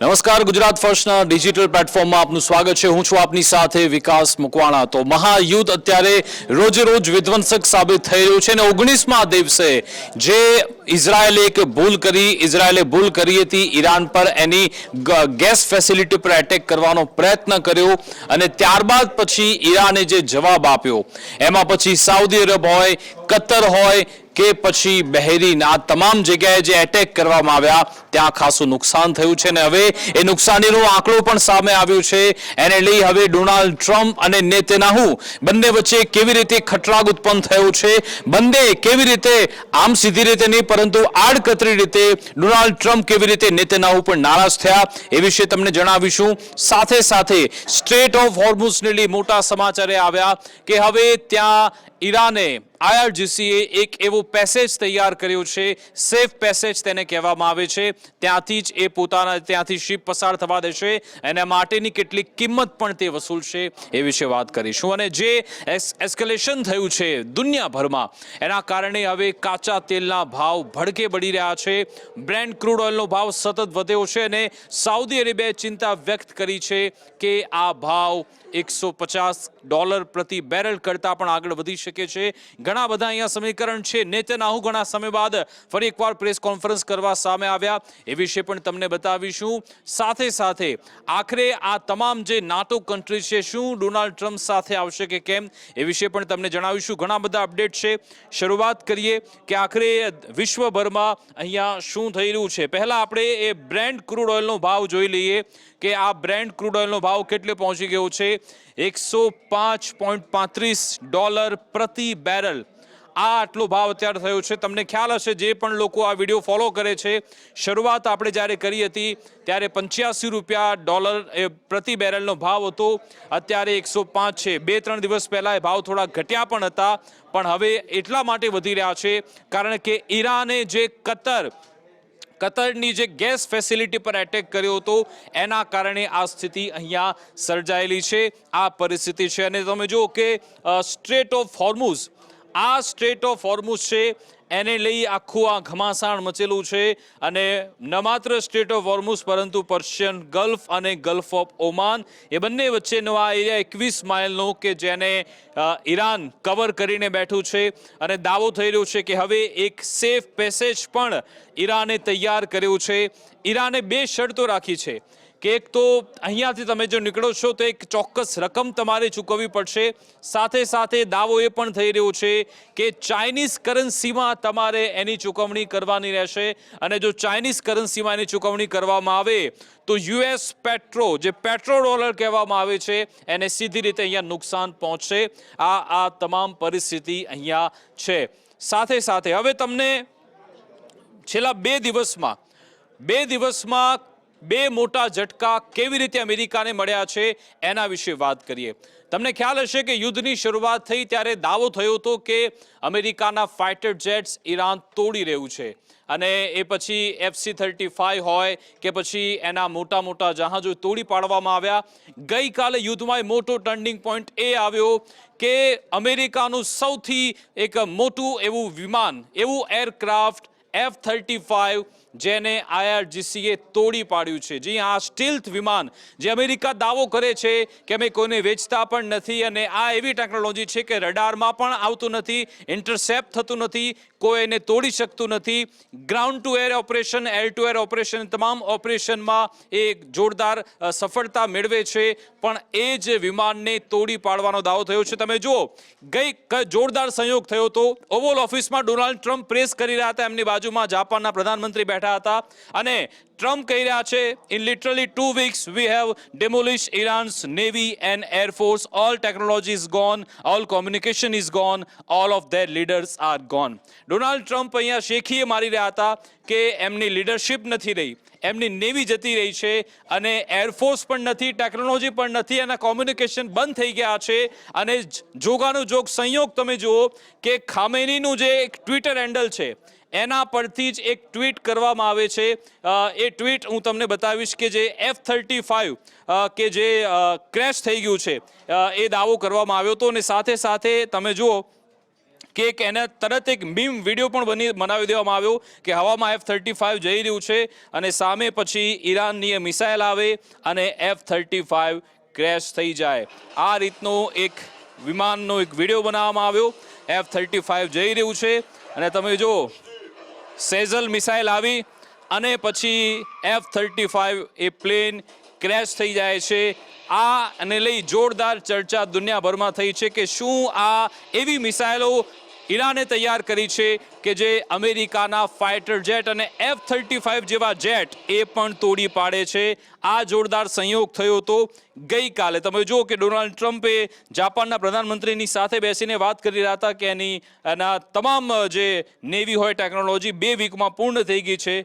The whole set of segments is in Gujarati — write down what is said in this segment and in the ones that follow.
નમસ્કાર, ગુજરાત ફર્સ્ટના ડિજિટલ પ્લેટફોર્મમાં આપનું સ્વાગત છે. હું છું આપની સાથે વિકાસ મુકવાણા. તો મહાયુદ્ધ અત્યારે રોજે રોજ વિધ્વંસક સાબિત થઈ રહ્યું છે અને 19મા દિવસે જે ઇઝરાયેલે એક ભૂલ કરી હતી ઈરાન પર, એની ગેસ ફેસિલિટી પર એટેક કરવાનો પ્રયત્ન કર્યો અને ત્યારબાદ પછી ઈરાને જે જવાબ આપ્યો એમાં પછી સાઉદી અરબ હોય, કતર હોય કે પછી બહેરીન, આ તમામ જગ્યાએ જે એટેક કરવામાં આવ્યા ત્યાં ખાસું નુકસાન થયું છે અને હવે એ નુકસાનીનો આંકડો પણ સામે આવ્યો છે. એને લઈ હવે ડોનાલ્ડ ટ્રમ્પ અને નેતન્યાહુ બંને વચ્ચે કેવી રીતે ખટરાગ ઉત્પન્ન થયો છે, બંને કેવી રીતે, આમ સીધી રીતે નહીં પરંતુ આડકતરી રીતે ડોનાલ્ડ ટ્રમ્પ કેવી રીતે નેતન્યાહુ પર નારાજ થયા એ વિશે તમને જણાવીશું. સાથે સાથે સ્ટ્રેટ ઓફ હોર્મુઝને લઈ મોટા સમાચાર આવ્યા કે હવે ત્યાં ઈરાને IRGCએ એક એવો પેસેજ તૈયાર કર્યો છે, સેફ પેસેજ તેને કહેવામાં આવે છે, ત્યાંથી જ એ ત્યાંથી શિપ પસાર થવા દેશે. એના માટેની કેટલીક કિંમત પણ તે વસૂલશે એ વિશે વાત કરીશું. અને જે એસ્કેલેશન થયું છે દુનિયાભરમાં એના કારણે હવે કાચા તેલના ભાવ ભડકે બળી રહ્યા છે. બ્રેન્ટ ક્રૂડ ઓઇલનો ભાવ સતત વધ્યો છે અને સાઉદી અરેબિયાએ ચિંતા વ્યક્ત કરી છે કે આ ભાવ $150 પ્રતિ બેરલ કરતા પણ આગળ વધી શકે છે. ઘણા બધા અહીંયા સમીકરણ છે. નેતન્યાહુ ઘણા સમય બાદ ફરી એકવાર પ્રેસ કોન્ફરન્સ કરવા સામે આવ્યા એ વિશે પણ તમને બતાવીશું. સાથે સાથે આખરે આ તમામ જે નાટો કન્ટ્રી છે શું ડોનાલ્ડ ટ્રમ્પ સાથે આવશે કે કેમ એ વિશે પણ તમને જણાવીશું. ઘણા બધા અપડેટ છે. શરૂઆત કરીએ કે આખરે વિશ્વભરમાં અહીંયા શું થઈ રહ્યું છે. પહેલા આપણે એ બ્રેન્ટ ક્રૂડ ઓઇલનો ભાવ જોઈ લઈએ કે આ બ્રેન્ટ ક્રૂડ ઓઇલનો ભાવ કેટલે પહોંચી ગયો છે. $105.35 પ્રતિ બેરલ, આ આટલો ભાવ અત્યારે થયો છે. તમને ખ્યાલ હશે, જે પણ લોકો આ વિડીયો ફોલો કરે છે, શરૂઆત આપણે જ્યારે કરી હતી ત્યારે $85 પ્રતિ બેરલનો ભાવ હતો, અત્યારે 105 છે. 2-3 દિવસ પહેલા એ ભાવ થોડા ઘટ્યા પણ હતા, પણ હવે એટલા માટે વધી રહ્યા છે કારણ કે ઈરાને જે કતરની જે ગેસ ફેસિલિટી પર એટેક કર્યો હતો એના કારણે આ સ્થિતિ અહીંયા સર્જાયેલી છે. આ પરિસ્થિતિ છે અને તમે જુઓ કે સ્ટ્રેટ ઓફ હોર્મુઝ, આ સ્ટ્રેટ ઓફ હોર્મુઝ છે એને લઈ આખું આ ઘમાસાણ મચેલું છે. અને ન માત્ર સ્ટ્રેટ ઓફ હોર્મુઝ પરંતુ પર્શિયન ગલ્ફ અને ગલ્ફ ઓફ ઓમાન એ બંને વચ્ચેનો આ એરિયા 21 માઇલનો કે જેને ઈરાન કવર કરીને બેઠું છે અને દાવો થઈ રહ્યો છે કે હવે એક સેફ પેસેજ પણ ઈરાને તૈયાર કર્યું છે. ઈરાને 2 શરતો રાખી છે કે એક તો અહીંયાથી તમે જો નીકળો છો તો એક ચોક્કસ રકમ તમારે ચૂકવવી પડશે. સાથે સાથે દાવો એ પણ થઈ રહ્યો છે કે ચાઇનીઝ કરન્સીમાં તમારે એની ચૂકવણી કરવાની રહેશે અને જો ચાઇનીઝ કરન્સીમાં એની ચૂકવણી કરવામાં આવે તો US જે પેટ્રો ડોલર કહેવામાં આવે છે એને સીધી રીતે અહીંયા નુકસાન પહોંચશે. આ તમામ પરિસ્થિતિ અહીંયા છે. સાથે સાથે હવે તમને છેલ્લા 2 દિવસમાં 2 મોટા ઝટકા કેવી રીતે અમેરિકાને મળ્યા છે એના વિશે વાત કરીએ. તમને ખ્યાલ હશે કે યુદ્ધની શરૂઆત થઈ ત્યારે દાવો થયો હતો કે અમેરિકાના ફાઇટર જેટ્સ ઈરાન તોડી રહ્યું છે અને એ પછી FC-35 હોય કે પછી એના મોટા જહાજો તોડી પાડવામાં આવ્યા. ગઈકાલે યુદ્ધમાં મોટો ટર્નિંગ પોઈન્ટ એ આવ્યો કે અમેરિકાનું સૌથી એક મોટું એવું વિમાન, એવું એરક્રાફ્ટ F-35 જેને IRGCએ તોડી પાડ્યું છે. જી હા, સ્ટીલ્થ વિમાન જે અમેરિકા દાવો કરે છે કે અમે કોઈને વેચતા પણ નથી અને આ એવી ટેકનોલોજી છે કે રડારમાં પણ આવતું નથી, ઇન્ટરસેપ્ટ થતું નથી, કોઈ એને તોડી શકતું નથી. Ground two air operation, air two air operation, તમામ ઓપરેશનમાં એ જોરદાર સફળતા મેળવે છે. પણ એ જ વિમાનને તોડી પાડવાનો દાવો થયો છે. તમે જુઓ, જોરદાર સંયોગ થયો હતો. ઓવલ ઓફિસમાં ડોનાલ્ડ ટ્રમ્પ પ્રેસ કરી રહ્યા હતા, એમની બાજુમાં જાપાનના પ્રધાનમંત્રી બેઠા હતા અને ટ્રમ્પ કહી રહ્યા છે in literally 2 weeks we have demolished Iran's navy and air force, all technology is gone, all communication is gone, all of their leaders are gone. Donald Trump અહીંયા શેખીએ મારી રહ્યા હતા કે એમની લીડરશિપ નથી રહી, એમની નેવી જતી રહી છે અને એરફોર્સ પણ નથી, ટેકનોલોજી પણ નથી અને કોમ્યુનિકેશન બંધ થઈ ગયા છે. અને જોગાનો જોગ સંયોગ તમે જુઓ કે ખામેનીનું જે એક ટ્વિટર હેન્ડલ છે એના પરથી જ એક ટ્વીટ કરવામાં આવે છે. એ ટ્વીટ હું તમને બતાવીશ કે જે F-35 કે જે ક્રેશ થઈ ગયું છે એ દાવો કરવામાં આવ્યો હતો. અને સાથે સાથે તમે જુઓ કે એક એને તરત એક મીમ વિડીયો પણ બનાવી દેવામાં આવ્યો કે હવામાં F-35 જઈ રહ્યું છે અને સામે પછી ઈરાનની મિસાઇલ આવે અને F-35 ક્રેશ થઈ જાય. આ રીતનો એક વિમાનનો એક વિડીયો બનાવવામાં આવ્યો. F-35 જઈ રહ્યું છે અને તમે જો સેઝલ મિસાઇલ આવી અને પછી F-35 એ પ્લેન ક્રેશ થઈ જાય છે. આ અને લઈ જોરદાર ચર્ચા દુનિયાભરમાં થઈ છે કે શું આ એવી મિસાઇલો ઈરાને તૈયાર કરી છે કે જે અમેરિકાના ફાઇટર જેટ અને F-35 જેવા જેટ એ પણ તોડી પાડે છે. આ જોરદાર સંયોગ થયો હતો ગઈકાલે. તમે જુઓ કે ડોનાલ્ડ ટ્રમ્પે જાપાનના પ્રધાનમંત્રીની સાથે બેસીને વાત કરી રહ્યા હતા કે એના તમામ જે નેવી હોય ટેકનોલોજી 2 વીકમાં પૂર્ણ થઈ ગઈ છે.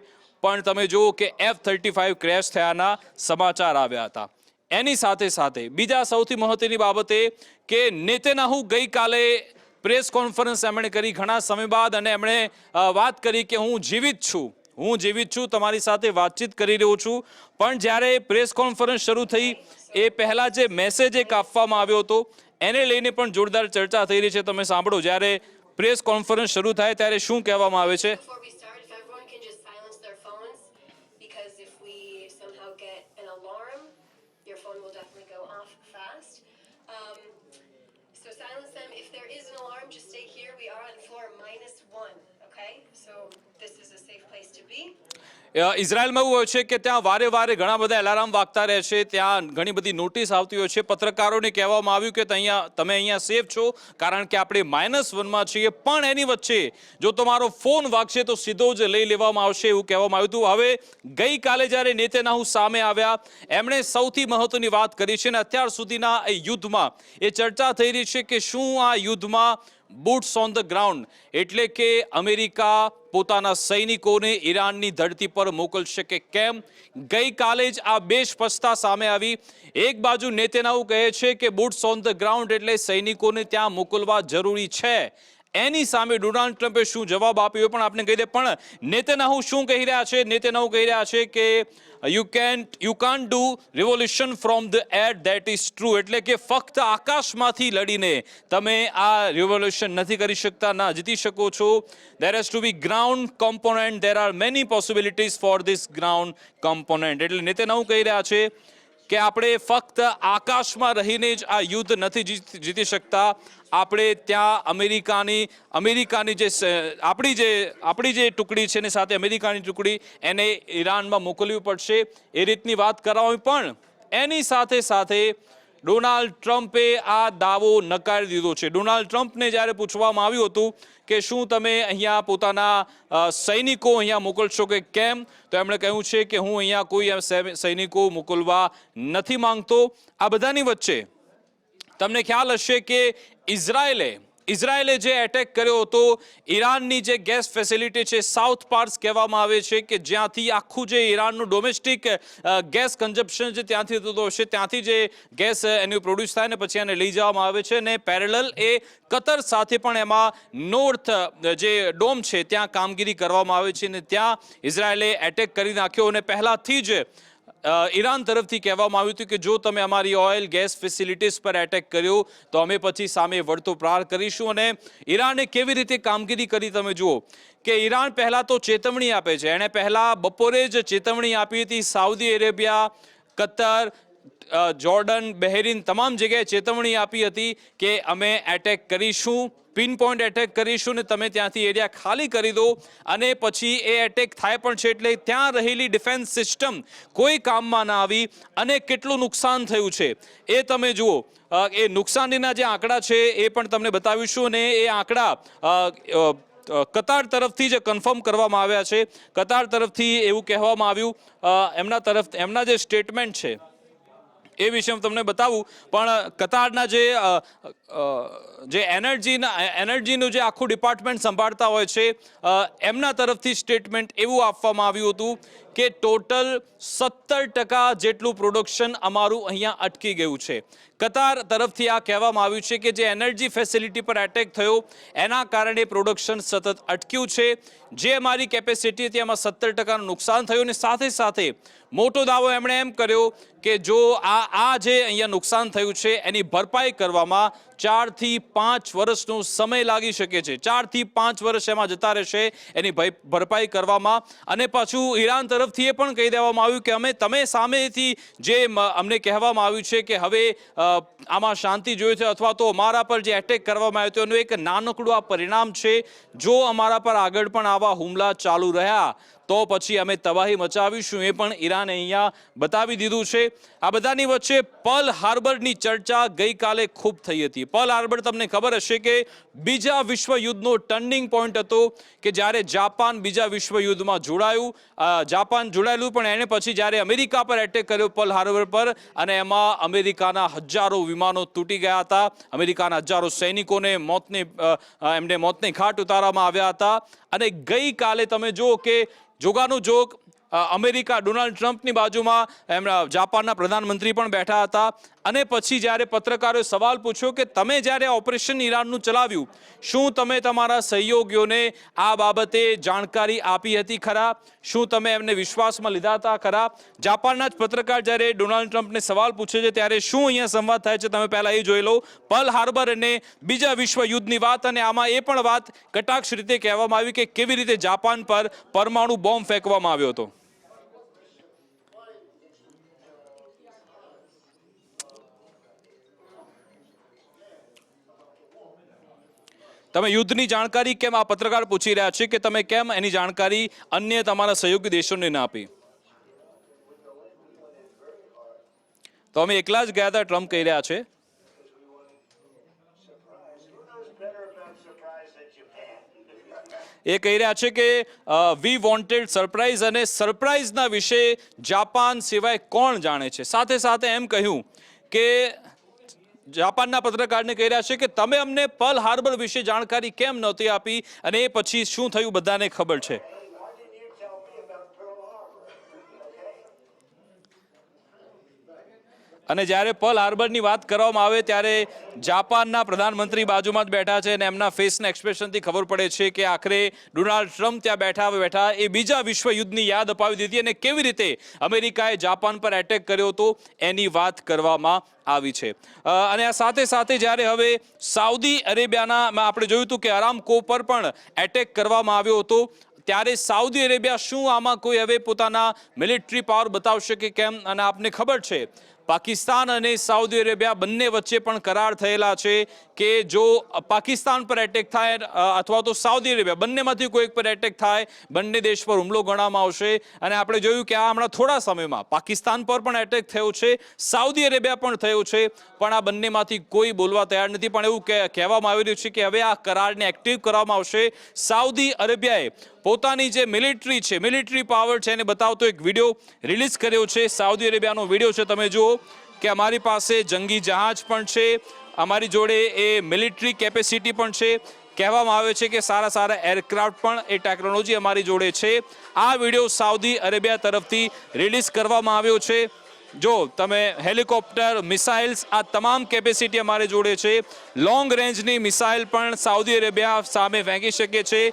પણ તમે જુઓ કે F-35 ક્રેશ થયાના સમાચાર આવ્યા હતા. એની સાથે સાથે બીજા સૌથી મહત્વની બાબત એ કે નેતન્યાહુ ગઈકાલે પ્રેસ કોન્ફરન્સ એમણે કરી ઘણા સમય બાદ અને એમણે વાત કરી કે હું જીવિત છું, તમારી સાથે વાતચીત કરી રહ્યો છું. પણ જ્યારે પ્રેસ કોન્ફરન્સ શરૂ થઈ એ પહેલા જે મેસેજ એક આપવામાં આવ્યો હતો એને લઈને પણ જોરદાર ચર્ચા થઈ રહી છે. તમે સાંભળો, જ્યારે પ્રેસ કોન્ફરન્સ શરૂ થાય ત્યારે શું કહેવામાં આવે છે. So silence them. If there is an alarm, just stay here. We are on floor -1, okay? So this is a safe place to be. ઇઝરાયલમાં એવું હોય છે કે ત્યાં વારે વારે ઘણા બધા એલાર્મ વાગતા રહે છે, ત્યાં ઘણી બધી નોટિસ આવતી હોય છે. પત્રકારોને કહેવામાં આવ્યું કે તમે અહીંયા સેફ છો કારણ કે આપણે -1માં છીએ. પણ એની વચ્ચે જો તમારો ફોન વાગશે તો સીધો જ લઈ લેવામાં આવશે એવું કહેવામાં આવ્યું હતું. હવે ગઈકાલે જ્યારે નેતન્યાહુ સામે આવ્યા એમણે સૌથી મહત્વની વાત કરી છે અને અત્યાર સુધીના એ યુદ્ધમાં એ ચર્ચા થઈ રહી છે કે શું આ યુદ્ધમાં બૂટ્સ ઓન ધ ગ્રાઉન્ડ એટલે કે અમેરિકા પોતાના સૈનિકોને ઈરાનની ધરતી પર મોકલશે કે કેમ. ગઈકાલે જ આ બે સ્પષ્ટતા સામે આવી. એક બાજુ નેતન્યાહુ કહે છે કે બૂટ્સ ઓન ધ ગ્રાઉન્ડ એટલે સૈનિકોને ત્યાં મોકલવા જરૂરી છે. એની સામે ડોનાલ્ડ ટ્રમ્પે શું જવાબ આપ્યો પણ આપણે કહી દે. પણ નેતન્યાહુ શું કહી રહ્યા છે? નેતન્યાહુ કહી રહ્યા છે કે you can't do revolution from the air, that is true. એટલે કે ફક્ત આકાશમાંથી લડીને તમે આ રિવોલ્યુશન નથી કરી શકતા, ના જીતી શકો છો. There has to be ground component, there are many possibilities for this ground component. એટલે નેતન્યાહુ કહી રહ્યા છે કે આપણે ફક્ત આકાશમાં રહીને જ આ યુદ્ધ નથી જીતી શકતા. આપણે ત્યાં અમેરિકાની જે આપણી જે ટુકડી છે ને સાથે અમેરિકાની ટુકડી એને ઈરાનમાં મોકલવી પડશે એ રીતની વાત કરાવી. પણ એની સાથે સાથે ડોનાલ્ડ ટ્રમ્પે આ દાવો નકારી દીધો છે. ડોનાલ્ડ ટ્રમ્પને જ્યારે પૂછવામાં આવ્યું હતું કે શું તમે અહીંયા પોતાના સૈનિકો અહીંયા મોકલશો કે કેમ, તો એમણે કહ્યું છે કે હું અહીંયા કોઈ સૈનિકો મોકલવા નથી માંગતો. આ બધાની વચ્ચે તમને ખ્યાલ હશે કે ઇઝરાયેલે જે એટેક કર્યો હતો ઈરાનની જે ગેસ ફેસિલિટી છે, સાઉથ પાર્સ કહેવામાં આવે છે કે જ્યાંથી આખું જે ઈરાનનું ડોમેસ્ટિક ગેસ કન્ઝપ્શન જે ત્યાંથી થતો હશે, ત્યાંથી જે ગેસ એનું પ્રોડ્યુસ થાય ને પછી એને લઈ જવામાં આવે છે. ને પેરેલલ એ કતર સાથે પણ એમાં નોર્થ જે ડોમ છે ત્યાં કામગીરી કરવામાં આવે છે ને ત્યાં ઇઝરાયેલે એટેક કરી નાખ્યો. અને પહેલાથી જ ઈરાન તરફથી કહેવામાં આવ્યું હતું કે જો તમે અમારી ઓઇલ ગેસ ફેસિલિટીઝ પર એટેક કર્યો તો અમે પછી સામે વળતો પ્રહાર કરીશું. અને ઈરાને કેવી રીતે કામગીરી કરી તમે જુઓ કે ઈરાન પહેલાં તો ચેતવણી આપે છે. એણે પહેલાં બપોરે જ ચેતવણી આપી હતી. Saudi Arabia, Qatar, Jordan, Bahrain તમામ જગ્યાએ ચેતવણી આપી હતી કે અમે એટેક કરીશું, પિન પોઈન્ટ એટેક કરીશું ને તમે ત્યાંથી એરિયા ખાલી કરી દો. અને પછી એ એટેક થાય પણ છે એટલે ત્યાં રહેલી ડિફેન્સ સિસ્ટમ કોઈ કામમાં ના આવી અને કેટલું નુકસાન થયું છે એ તમે જુઓ. એ નુકસાનીના જે આંકડા છે એ પણ તમને બતાવીશું અને એ આંકડા કતાર તરફથી જ કન્ફર્મ કરવામાં આવ્યા છે. કતાર તરફથી એવું કહેવામાં આવ્યું, એમના જે સ્ટેટમેન્ટ છે એ વિશે હું તમને બતાવું. પણ કતારના જે એનર્જીનું જે આખું ડિપાર્ટમેન્ટ સંભાળતા હોય છે એમના તરફથી સ્ટેટમેન્ટ એવું આપવામાં આવ્યું હતું કે ટોટલ 70% જેટલું પ્રોડક્શન અમારું અહીંયા અટકી ગયું છે. કતાર તરફથી આ કહેવામાં આવ્યું છે કે જે એનર્જી ફેસિલિટી પર એટેક થયો એના કારણે પ્રોડક્શન સતત અટક્યું છે. જે અમારી કેપેસિટી હતી એમાં 70%નું નુકસાન થયું અને સાથે સાથે મોટો દાવો એમણે એમ કર્યો કે જો આ જે અહીંયા નુકસાન થયું છે એની ભરપાઈ કરવામાં 4 થી 5 વર્ષનો સમય લાગી શકે છે. 4 થી 5 વર્ષ એમાં જતા રહેશે એની ભરપાઈ કરવામાં. અને પાછું ઈરાન તરફથી એ પણ કહી દેવામાં આવ્યું કે તમે સામેથી જે અમને કહેવામાં આવ્યું છે કે હવે આમાં શાંતિ જોઈએ છે અથવા તો અમારા પર જે એટેક કરવામાં આવ્યો હતો એનું એક નાનકડું આ પરિણામ છે. જો અમારા પર આગળ પણ આવા હુમલા ચાલુ રહ્યા તો પછી અમે તબાહી મચાવીશું, એ પણ ઈરાને અહીંયા બતાવી દીધું છે. આ બધાની વચ્ચે પર્લ હાર્બરની ચર્ચા ગઈકાલે ખૂબ થઈ હતી. પર્લ હાર્બર તમને ખબર હશે કે બીજા વિશ્વયુદ્ધનો ટર્નિંગ પોઈન્ટ હતો કે જ્યારે જાપાન બીજા વિશ્વયુદ્ધમાં જોડાયું. જાપાન જોડાયેલું પણ એને પછી જ્યારે અમેરિકા પર એટેક કર્યો પર્લ હાર્બર પર અને એમાં અમેરિકાના હજારો વિમાનો તૂટી ગયા હતા. અમેરિકાના હજારો સૈનિકોને એમને મોતને ઘાટ ઉતારવામાં આવ્યા હતા. અને ગઈકાલે તમે જુઓ કે જોગાનું જોગ અમેરિકા ડોનાલ્ડ ટ્રમ્પની બાજુમાં એમના જાપાનના પ્રધાનમંત્રી પણ બેઠા હતા. અને પછી જ્યારે પત્રકારોએ સવાલ પૂછ્યો કે તમે જ્યારે ઓપરેશન ઈરાનનું ચલાવ્યું શું તમે તમારા સહયોગીઓને આ બાબતે જાણકારી આપી હતી ખરા? શું તમે એમને વિશ્વાસમાં લીધા હતા ખરા? જાપાનના જ પત્રકાર જ્યારે ડોનાલ્ડ ટ્રમ્પને સવાલ પૂછે છે ત્યારે શું અહીંયા સંવાદ થાય છે તમે પહેલા એ જોઈ લો. પર્લ હાર્બર અને બીજા વિશ્વયુદ્ધની વાત, અને આમાં એ પણ વાત કટાક્ષ રીતે કહેવામાં આવી કે કેવી રીતે જાપાન પર પરમાણુ બોમ્બ ફેંકવામાં આવ્યો હતો. તમે યુદ્ધની જાણકારી કેમ, આ પત્રકાર પૂછી રહ્યા છે કે તમે કેમ એની જાણકારી અન્ય તમારા સહયોગી દેશોને ના આપી? તો અમે એકલા જ ગયા હતા, ટ્રમ્પ કહી રહ્યા છે. એ કહી રહ્યા છે કે વી વોન્ટેડ સરપ્રાઇઝ, અને સરપ્રાઇઝના વિશે જાપાન સિવાય કોણ જાણે છે. સાથે સાથે એમ કહ્યું કે જાપાનના પત્રકારને કહી રહ્યા છે કે તમે અમને પર્લ હાર્બર વિશે જાણકારી કેમ નહોતી આપી, અને એ પછી શું થયું બધાને ખબર છે. અને જ્યારે પર્લ હાર્બરની વાત કરવામાં આવે ત્યારે જાપાનના પ્રધાનમંત્રી બાજુમાં જ બેઠા છે અને એમના ફેસના એક્સપ્રેશનથી ખબર પડે છે કે આખરે ડોનાલ્ડ ટ્રમ્પ ત્યાં બેઠા એ બીજા વિશ્વયુદ્ધની યાદ અપાવી દીધી અને કેવી રીતે અમેરિકાએ જાપાન પર એટેક કર્યો હતો એની વાત કરવામાં આવી છે. અને આ સાથે સાથે જ્યારે હવે સાઉદી અરેબિયાના આપણે જોયું હતું કે અરામકો પર પણ એટેક કરવામાં આવ્યો હતો, ત્યારે સાઉદી અરેબિયા શું આમાં કોઈ હવે પોતાના મિલિટરી પાવર બતાવશે કે કેમ? અને આપને ખબર છે પાકિસ્તાન અને સાઉદી અરેબિયા બંને વચ્ચે પણ કરાર થયેલા છે કે જો પાકિસ્તાન પર એટેક થાય અથવા તો સાઉદી અરેબિયા બંનેમાંથી કોઈ એક પર એટેક થાય, બંને દેશ પર હુમલો ગણવામાં આવશે. અને આપણે જોયું કે આ હમણાં થોડા સમયમાં પાકિસ્તાન પર પણ એટેક થયો છે, સાઉદી અરેબિયા પણ થયો છે, પણ આ બંનેમાંથી કોઈ બોલવા તૈયાર નથી. પણ એવું કહેવામાં આવી રહ્યું છે કે હવે આ કરારને એક્ટિવ કરવામાં આવશે. સાઉદી અરેબિયાએ પોતાની જે મિલિટરી પાવર છે એને બતાવતો એક વિડીયો રિલીઝ કર્યો છે. સાઉદી અરેબિયાનો વિડીયો છે, તમે જુઓ કે અમારી પાસે જંગી જહાજ પણ છે, અમારી જોડે એ મિલિટરી કેપેસિટી પણ છે. કહેવામાં આવે છે કે સારા એરક્રાફ્ટ પણ એ ટેકનોલોજી અમારી જોડે છે. આ વિડીયો સાઉદી અરેબિયા તરફથી રિલીઝ કરવામાં આવ્યો છે. જો તમે હેલિકોપ્ટર, મિસાઇલ્સ, આ તમામ કેપેસિટી અમારી જોડે છે. લોંગ રેન્જની મિસાઇલ પણ સાઉદી અરેબિયા સામે ફેંકી શકે છે.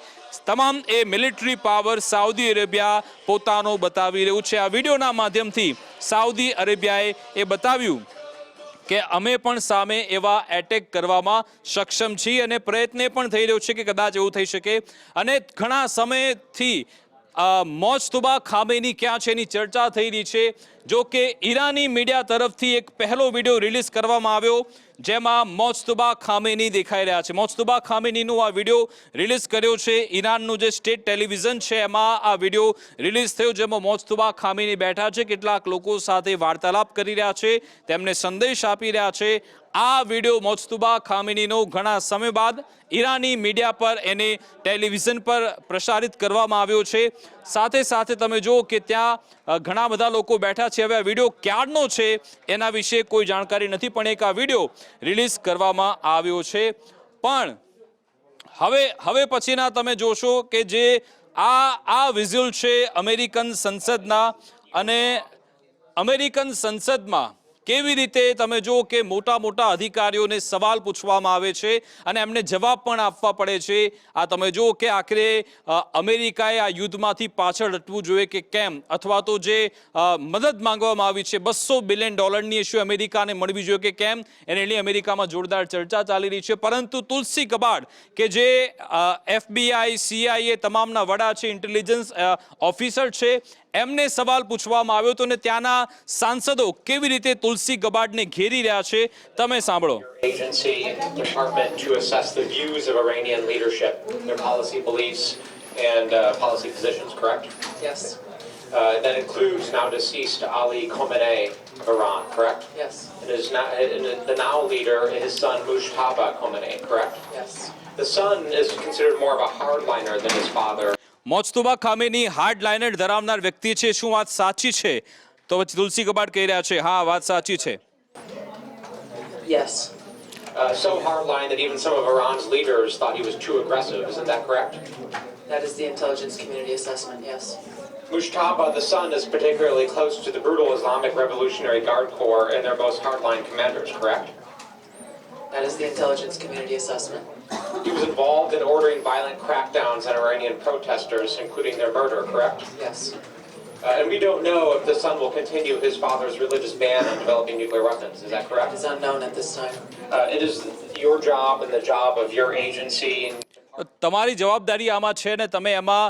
તમામ એ મિલિટરી પાવર સાઉદી અરેબિયા પોતાનો બતાવી રહ્યું છે. આ વિડીયોના માધ્યમથી સાઉદી અરેબિયાએ એ બતાવ્યું કે અમે પણ સામે એવા એટેક કરવામાં સક્ષમ છીએ અને પ્રયત્ન પણ થઈ રહ્યો છે કે કદાચ એવું થઈ શકે. અને ઘણા સમયથી મોજતુબા ખામેની ક્યાં છે એની ચર્ચા થઈ રહી છે. જો કે ઈરાની મીડિયા તરફથી એક પહેલો વિડીયો રિલીઝ કરવામાં આવ્યો જેમાં મોજતુબા ખામેની દેખાઈ રહ્યા છે. મોજતુબા ખામેનીનો આ વિડીયો રિલીઝ કર્યો છે. ઈરાનનું જે સ્ટેટ ટેલિવિઝન છે એમાં આ વિડીયો રિલીઝ થયો જેમાં મોજતુબા ખામેની બેઠા છે, કેટલાક લોકો સાથે વાર્તાલાપ કરી રહ્યા છે, તેમને સંદેશ આપી રહ્યા છે. આ વિડીયો મોજતુબા ખામેનીનો ઘણા સમય બાદ ઈરાની મીડિયા પર એને ટેલિવિઝન પર પ્રસારિત કરવામાં આવ્યો છે. સાથે સાથે તમે જુઓ કે ત્યાં ઘણા બધા લોકો બેઠા છે. હવે આ વિડીયો ક્યારનો છે એના વિશે કોઈ જાણકારી નથી, પણ એક આ વિડીયો રિલીઝ કરવામાં આવ્યો છે. પણ હવે પછીના તમે જોશો કે જે આ વિઝ્યુઅલ છે અમેરિકન સંસદના, અને અમેરિકન સંસદમાં કેવી રીતે તમે જુઓ કે મોટા મોટા અધિકારીઓને સવાલ પૂછવામાં આવે છે અને એમને જવાબ પણ આપવા પડે છે. આ તમે જુઓ કે આખરે અમેરિકાએ આ યુદ્ધમાંથી પાછળ હટવું જોઈએ કે કેમ, અથવા તો જે મદદ માંગવામાં આવી છે $200 બિલિયન ઇશ્યુ અમેરિકાને મળવી જોઈએ કે કેમ, એને લઈ અમેરિકામાં જોરદાર ચર્ચા ચાલી રહી છે. પરંતુ તુલસી ગબાર્ડ કે જે FBI, CIA તમામના વડા છે, ઇન્ટેલિજન્સ ઓફિસર છે, એમને સવાલ પૂછવામાં આવ્યો હતો અને ત્યાંના સાંસદો કેવી રીતે તુલસી ગબાર્ડને ઘેરી રહ્યા છે તમે સાંભળો. Agency department to assess the views of Iranian leadership, their policy beliefs and policy positions, correct? Yes. That includes now deceased Ali Khamenei of Iran, correct? Yes. And the now leader, his son Mujtaba Khamenei, correct? Yes. The son is considered more of a hardliner than his father. Mojtaba Khamenei hardliner ધરાવનાર વ્યક્તિ છે. શું વાત સાચી છે? તો પછી તુલસી ગબાર્ડ કહી રહ્યા છે હા વાત સાચી છે. Yes. So hardline that even some of Iran's leaders thought he was too aggressive. Isn't that correct? That is the intelligence community assessment, yes. Mujtaba, the son, is particularly close to the brutal Islamic Revolutionary Guard Corps and their most hardline commanders, correct? That is the intelligence community assessment. He was involved in ordering violent crackdowns on Iranian protesters, including their murder, correct? Yes. And we don't know if the son will continue his father's religious ban on developing nuclear weapons. Is that It correct? is unknown at this time. It is your job and the job of your agency તમારી જવાબદારી આમાં છે ને તમે એમાં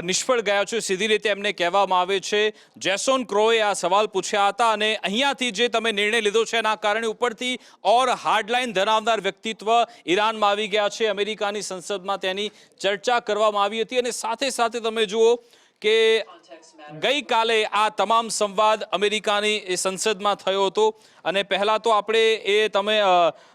નિષ્ફળ ગયા છો, સીધી રીતે એમને કહેવામાં આવે છે. જેસોન ક્રોએ આ સવાલ પૂછ્યા હતા અને અહીંયાથી જે તમે નિર્ણય લીધો છે એના કારણે ઉપરથી ઓર હાર્ડલાઇન ધરાવનાર વ્યક્તિત્વ ઈરાનમાં આવી ગયા છે. અમેરિકાની સંસદમાં તેની ચર્ચા કરવામાં આવી હતી અને સાથે સાથે તમે જુઓ કે ગઈકાલે આ તમામ સંવાદ અમેરિકાની એ સંસદમાં થયો હતો. અને પહેલાં તો આપણે એ તમે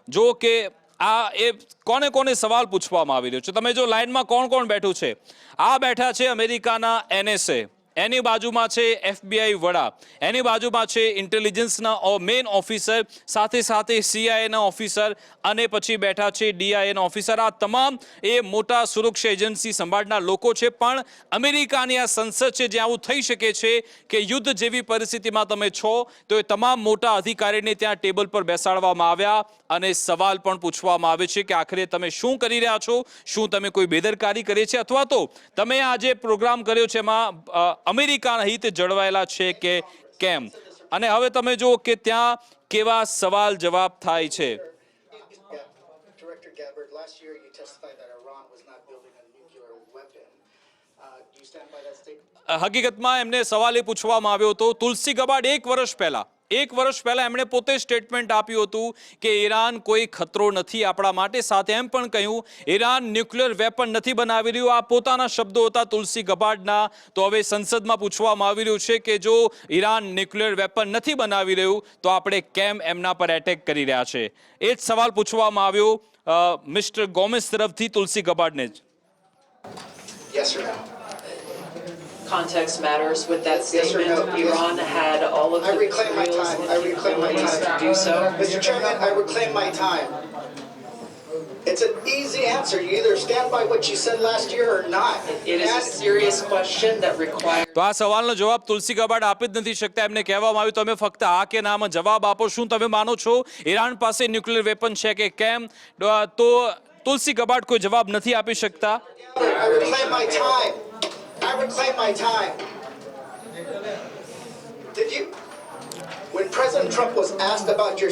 જુઓ કે આ એ કોને કોને સવાલ પૂછવામાં આવી રહ્યો છે. તમે જો લાઇનમાં કોણ કોણ બેઠું છે, આ બેઠા છે અમેરિકાના NSA, એની બાજુમાં છે FBI વડા, એની બાજુમાં છે ઇન્ટેલિજન્સના મેઇન ઓફિસર, સાથે સાથે CIAના ઓફિસર અને પછી બેઠા છે DIAના ઓફિસર. આ તમામ એ મોટા સુરક્ષા એજન્સી સંભાળનાર લોકો છે. પણ અમેરિકાની આ સંસદ છે જ્યાં આવું થઈ શકે છે કે યુદ્ધ જેવી પરિસ્થિતિમાં તમે છો તો એ તમામ મોટા અધિકારીને ત્યાં ટેબલ પર બેસાડવામાં આવ્યા અને સવાલ પણ પૂછવામાં આવે છે કે આખરે તમે શું કરી રહ્યા છો, શું તમે કોઈ બેદરકારી કરી છે, અથવા તો તમે આ જે પ્રોગ્રામ કર્યો છે એમાં અમેરિકાના હિત જળવાયેલા છે કે કેમ. અને હવે તમે જુઓ કે ત્યાં કેવા સવાલ જવાબ થાય છે. Director Gabbard, last year you testified that Iran was not building a nuclear weapon. Do you stand by that statement? હકીકતમાં એમને સવાલ એ પૂછવામાં આવ્યો હતો. તુલસી ગબાર્ડ એક વર્ષ પહેલા એમણે પોતે સ્ટેટમેન્ટ આપ્યું હતું કે ઈરાન કોઈ ખતરો નથી આપણા માટે. સાથે એમ પણ કહ્યું ઈરાન ન્યુક્લિયર વેપન નથી બનાવી રહ્યું. આ પોતાના શબ્દો હતા તુલસી ગબાર્ડના. તો હવે સંસદમાં પૂછવામાં આવી રહ્યું છે કે જો ઈરાન ન્યુક્લિયર વેપન નથી બનાવી રહ્યું તો આપણે કેમ એમના પર એટેક કરી રહ્યા છે. એ જ સવાલ પૂછવામાં આવ્યો મિસ્ટર ગોમેઝ તરફથી તુલસી ગબાર્ડને જ. Yes or no? Context matters with that Yes or no? statement. Iran had all of I the reclaim my materials time. and I reclaim my capabilities to time. do so. Mr. Chairman, I reclaim my time. It's an easy answer. You either stand by what you said last year or not. It is a serious question that requires તો આ સવાલનો જવાબ તુલસી ગબાર્ડ આપી જ નથી શકતા. એમને કહેવામાં આવ્યું તમે ફક્ત હા કે નામાં જવાબ આપો. શું તમે માનો છો ઈરાન પાસે ન્યુક્લિયર વેપન છે કે કેમ? તો તુલસી ગબાર્ડ કોઈ જવાબ નથી આપી શકતા. I reclaim my time. I reclaim my time. Did you? When President Trump was asked about your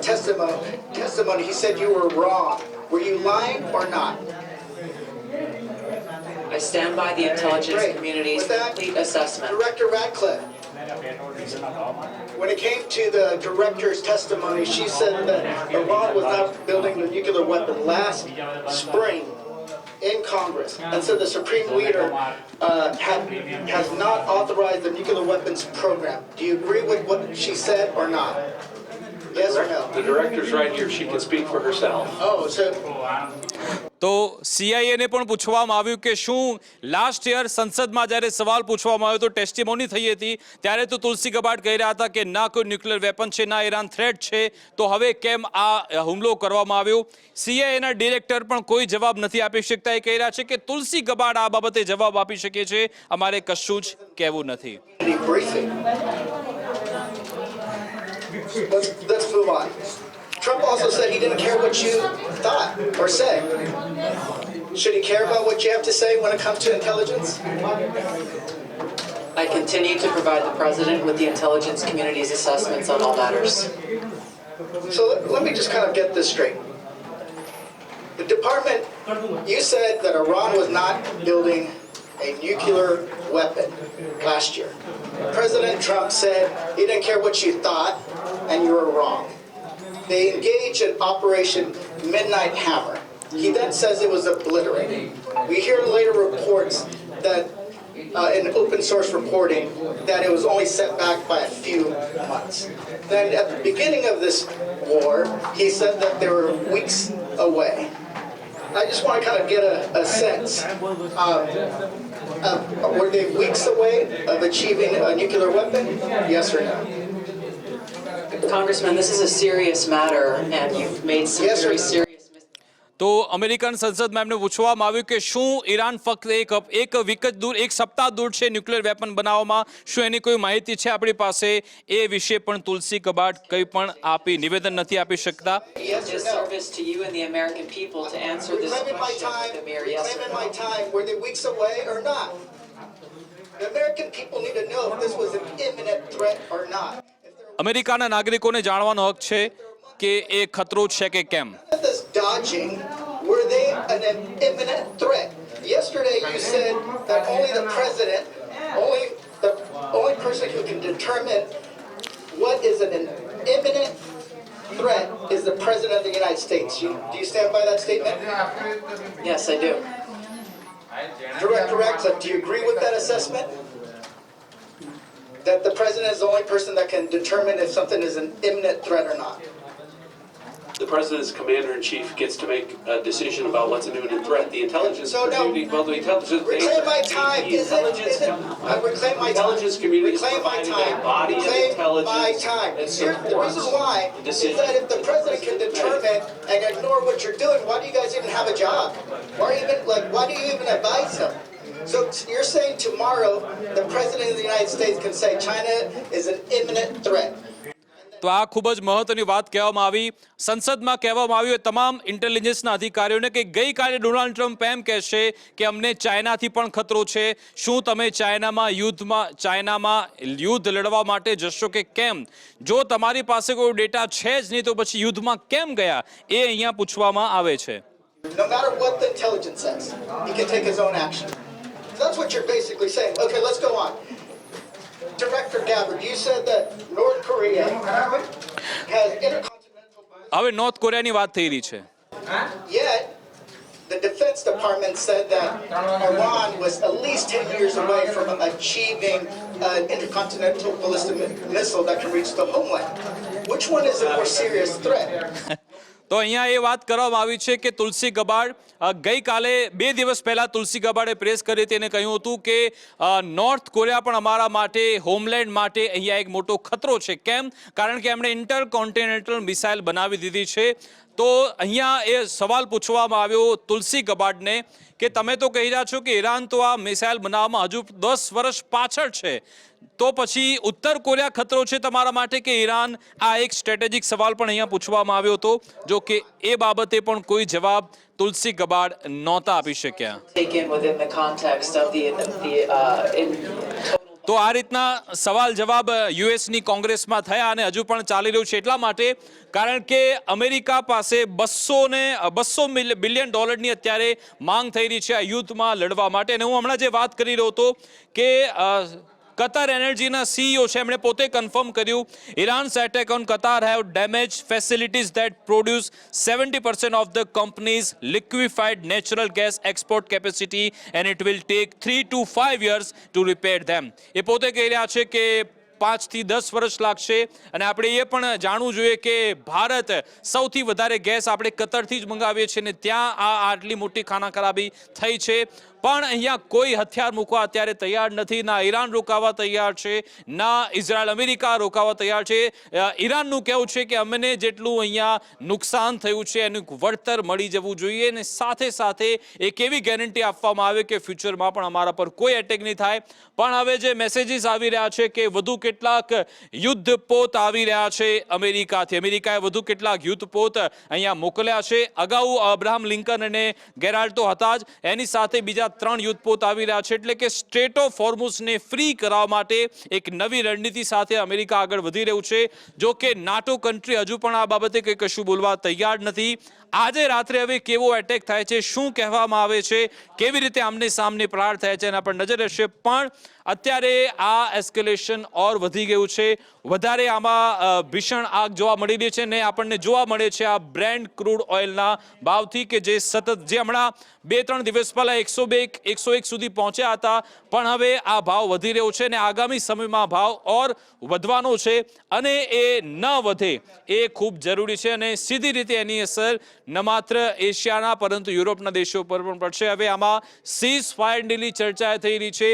testimony, he said you were wrong. Were you lying or not? I stand by the intelligence Great. community's With that, complete assessment. Director Radcliffe, when it came to the director's testimony, she said that Iran was not building a nuclear weapon last spring in Congress, and so the Supreme Leader has not authorized the nuclear weapons program. Do you agree with what she said or not? Yes or no? The director's right here. She can speak for herself. Oh, so તો સીઆઈએને પણ પૂછવામાં આવ્યું કે શું લાસ્ટ યર સંસદમાં જ્યારે સવાલ પૂછવામાં આવ્યો તો ટેસ્ટિમોની થઈ હતી ત્યારે તો તુલસી ગબાર્ડ કહી રહ્યા હતા કે ના કોઈ ન્યુક્લિયર વેપન છે ના ઈરાન થ્રેટ છે તો હવે કેમ આ હુમલો કરવામાં આવ્યો સીઆઈએના ડિરેક્ટર પણ કોઈ જવાબ નથી આપી શકતા એ કહી રહ્યા છે કે તુલસી ગબાર્ડ આ બાબતે જવાબ આપી શકે છે અમારે કશું જ કહેવું નથી. briefing. Let's move on. Trump also said he didn't care what you thought or said. Should he care about what you have to say when it comes to intelligence? I continue to provide the president with the intelligence community's assessments on all matters. So let me just kind of get this straight. The department, you said that Iran was not building a nuclear weapon last year. President Trump said he didn't care what you thought, and you were wrong. They engaged in Operation Midnight Hammer. He then says it was obliterated. We hear later reports that, in open source reporting, that it was only set back by a few months. Then at the beginning of this war, he said that they were weeks away. I just want to kind of get a sense. Were they weeks away of achieving a nuclear weapon? Yes or no? Congressman, this is a serious matter, and you've made some Yes, very sir. serious mistakes. તો અમેરિકન સંસદમાં એમને પૂછવામાં આવ્યું કે શું ઈરાન ફક્ત એક વીક જ દૂર એક સપ્તાહ દૂર છે ન્યુક્લિયર વેપન બનાવવામાં શું એની કોઈ માહિતી છે આપણી પાસે એ વિશે પણ તુલસી ગબાર્ડ કંઈ પણ આપી નિવેદન નથી આપી શકતા. Yes or no? Disservice to you and the American people to answer this Reclaiming my question time, with a mere yes or reclaiming no. my time, were they weeks away or not? The American people need to know if this was an imminent threat or not. અમેરિકાના નાગરિકોને જાણવાનો હક છે કે એ ખતરો છે કે કેમ. This dodging, were they an imminent threat? Yesterday you said that only the president, the only person who can determine what is an imminent threat is the president of the United States. Do you stand by that statement? Yes, I do. Director Ratcliffe, do you agree with that assessment? That the president is the only person that can determine if something is an imminent threat or not? The president's commander-in-chief gets to make a decision about what's an imminent threat. The intelligence So now- community, well, the intelligence... Reclaim my time. The intelligence... I reclaim my time. Intelligence community is Reclaim my providing time. a body of Reclaim intelligence my time. that The reason supports why the is decision. that if the president can determine and ignore what you're doing, why do you guys even have a job? Why do you even advise him? So you're saying tomorrow the president of the United States can say China is an imminent threat. તો આ ખૂબ જ મહત્વની વાત કહેવામાં આવી સંસદમાં કહેવામાં આવ્યું તમામ ઇન્ટેલિજન્સના અધિકારીઓને કે ગઈકાલે ડોનાલ્ડ ટ્રમ્પ એમ કહેશે કે અમને ચાઇનાથી પણ ખતરો છે શું તમે ચાઇનામાં યુદ્ધ લડવા માટે જશો કે કેમ જો તમારી પાસે કોઈ ડેટા છે જ નહીં તો પછી યુદ્ધમાં કેમ ગયા એ અહીંયા પૂછવામાં આવે છે. No matter what the intelligence says, he can take his own action. So that's what you're basically saying. Okay, let's go on. Director Gabbard, you said that North Korea has intercontinental ballistic. હવે નોર્થ કોરિયાની વાત થઈ રહી છે. Yet, the Defense Department said that Iran was at least 10 years away from achieving an intercontinental ballistic missile that can reach the homeland. Which one is a more serious threat? તો અહીંયા એ વાત કરવામાં આવી છે કે તુલસી ગબાર્ડ ગઈકાલે 2 દિવસ પહેલા તુલસી ગબાર્ડે પ્રેસ કરી હતી અને કહ્યું હતું કે નોર્થ કોરિયા પણ અમારા માટે હોમલેન્ડ માટે અહીંયા એક મોટો ખતરો છે કેમ કારણ કે એમણે ઇન્ટરકોન્ટિનેન્ટલ મિસાઇલ બનાવી દીધી છે. તો અહીંયા એ સવાલ પૂછવામાં આવ્યો તુલસી ગબાર્ડને કે તમે તો કહી રહ્યા છો કે ઈરાન તો આ મિસાઇલ બનાવવામાં હજુ 10 વર્ષ પાછળ છે તો પછી ઉત્તર કોરિયા ખતરો છે તમારા માટે કે ઈરાન આ એક સ્ટ્રેટેજિક સવાલ પણ અહીંયા પૂછવામાં આવ્યો હતો જો કે એ બાબતે પણ કોઈ જવાબ તુલસી ગબાર્ડ નહોતા આપી શક્યા. Taken within the context of the તો આ રીતના સવાલ જવાબ યુએસની કોંગ્રેસમાં થયા અને હજુ પણ ચાલી રહ્યું છે એટલા માટે કારણ કે અમેરિકા પાસે $200 બિલિયન અત્યારે માંગ થઈ રહી છે આ યુદ્ધમાં લડવા માટે અને હું હમણાં જે વાત કરી રહ્યો હતો કે કતાર એનર્જીના સીઈઓ છે એમણે પોતે કન્ફર્મ કર્યું Iran's attack on Qatar have damage facilities that produce 70% of the company's liquefied natural gas export capacity and it will take 3 to 5 years to repair them. એ પોતે કહી રહ્યા છે કે 5 થી 10 વર્ષ લાગશે અને આપણે એ પણ જાણવું જોઈએ કે ભારત સૌથી વધારે ગેસ આપણે કતરથી જ મંગાવીએ છીએ અને ત્યાં આટલી મોટી ખાના ખરાબી થઈ છે પણ અહીંયા કોઈ હથિયાર મૂકવા અત્યારે તૈયાર નથી. ના ઈરાન રોકાવા તૈયાર છે, ના ઇઝરાયલ અમેરિકા રોકાવા તૈયાર છે. ઈરાનનું કહેવું છે કે અમને જેટલું અહીંયા નુકસાન થયું છે એનું વળતર મળી જવું જોઈએ અને સાથે સાથે એક એવી ગેરંટી આપવામાં આવે કે ફ્યુચરમાં પણ અમારા પર કોઈ એટેક નહીં થાય. પણ હવે જે મેસેજીસ આવી રહ્યા છે કે વધુ કેટલાક યુદ્ધપોત આવી રહ્યા છે અમેરિકાથી. અમેરિકાએ વધુ કેટલાક યુદ્ધપોત અહીંયા મોકલ્યા છે. અગાઉ અબ્રાહમ લિંકન અને ગેરાલ્ટો હતા જ, એની સાથે બીજા 3 યુદ્ધપોત આવી રહ્યા છે. એટલે કે સ્ટ્રેટ ઓફ હોર્મુઝને ફ્રી કરવા માટે એક નવી રણનીતિ સાથે અમેરિકા આગળ વધી રહ્યું છે. જો કે નાટો કન્ટ્રી હજુ પણ આ બાબતે કંઈ કશું બોલવા તૈયાર નથી. આજે રાત્રે હવે કેવો એટેક થાય છે, શું કહેવામાં આવે છે, કેવી રીતે આમને સામને પ્રહાર થાય છે એના પર નજર રહેશે. પણ અત્યારે આ એસ્કેલેશન ઓર વધી ગયું છે. વધારે આમાં ભીષણ આગ જોવા મળી રહી છે ને આપણને જોવા મળે છે આ બ્રેન્ટ ક્રૂડ ઓઇલના ભાવથી કે જે સતત જે હમણાં 2-3 દિવસ પહેલા 101 સુધી પહોંચ્યા હતા પણ હવે આ ભાવ વધી રહ્યો છે અને આગામી સમયમાં ભાવ ઓર વધવાનો છે અને એ ન વધે એ ખૂબ જરૂરી છે અને સીધી રીતે એની અસર ન માત્ર એશિયાના પરંતુ યુરોપના દેશો પર પણ પડશે. હવે આમાં સીઝ ફાયર ડીલની ચર્ચા થઈ રહી છે.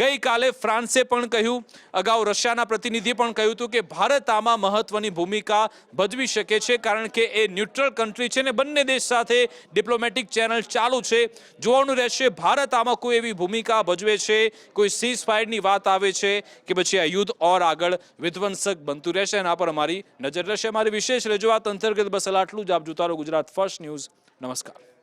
ગઈકાલે ફ્રાન્સે પણ કહ્યું, અગાઉ રશિયાના પ્રતિનિધિ પણ કહ્યું હતું કે ભારત આમાં મહત્વની ભૂમિકા ભજવી શકે છે કારણ કે એ ન્યુટ્રલ કન્ટ્રી છે ને બંને દેશ સાથે ડિપ્લોમેટિક ચેનલ ચાલુ છે. જોવાનું રહેશે ભારત આમાં કોઈ એવી ભૂમિકા ભજવે છે, કોઈ સીઝ ફાયરની વાત આવે છે કે પછી આ યુદ્ધ ઓર આગળ વિધ્વંસક બનતું રહેશે. એના પર અમારી નજર રહેશે. અમારી વિશેષ રજૂઆત અંતર્ગત બસ આટલું જ. આપ જોતા રહો ગુજરાત ફર્સ્ટ ન્યૂઝ. નમસ્કાર.